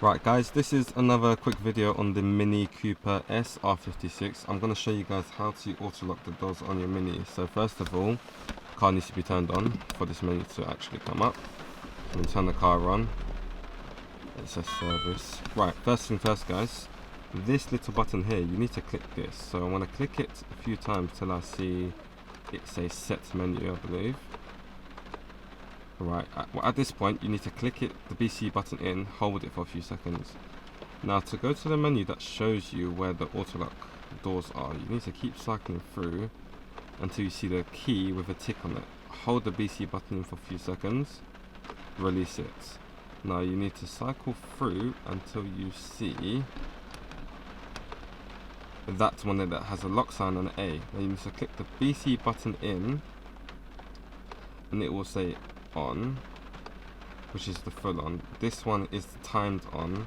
Right guys, this is another quick video on the Mini Cooper S R56. I'm going to show you guys how to auto lock the doors on your Mini. So first of all, the car needs to be turned on for this menu to actually come up. And then turn the car on. It says service. Right, first thing first guys, this little button here, you need to click this. So I want to click it a few times till I see it say set menu, I believe. Right, at this point you need to click it, the BC button in, hold it for a few seconds. Now to go to the menu that shows you where the auto lock doors are, you need to keep cycling through until you see the key with a tick on it. Hold the BC button in for a few seconds, release it. Now you need to cycle through until you see that one there that has a lock sign and an A. Now you need to click the BC button in and it will say on, which is the full on. This one is timed on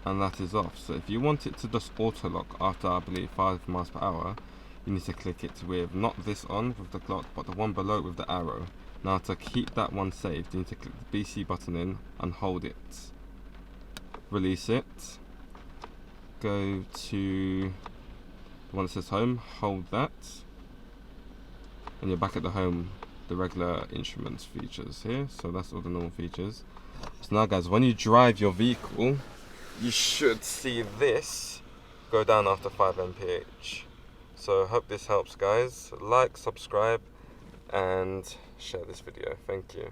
and that is off. So if you want it to just auto lock after I believe 5 miles per hour, you need to click it with not this on with the clock but the one below with the arrow. Now to keep that one saved, you need to click the BC button in and hold it, release it, go to the one that says home, hold that, and you're back at the home, the regular instruments features here. So that's all the normal features. So now guys, when you drive your vehicle, you should see this go down after 5 mph. So I hope this helps guys. Like, subscribe and share this video. Thank you.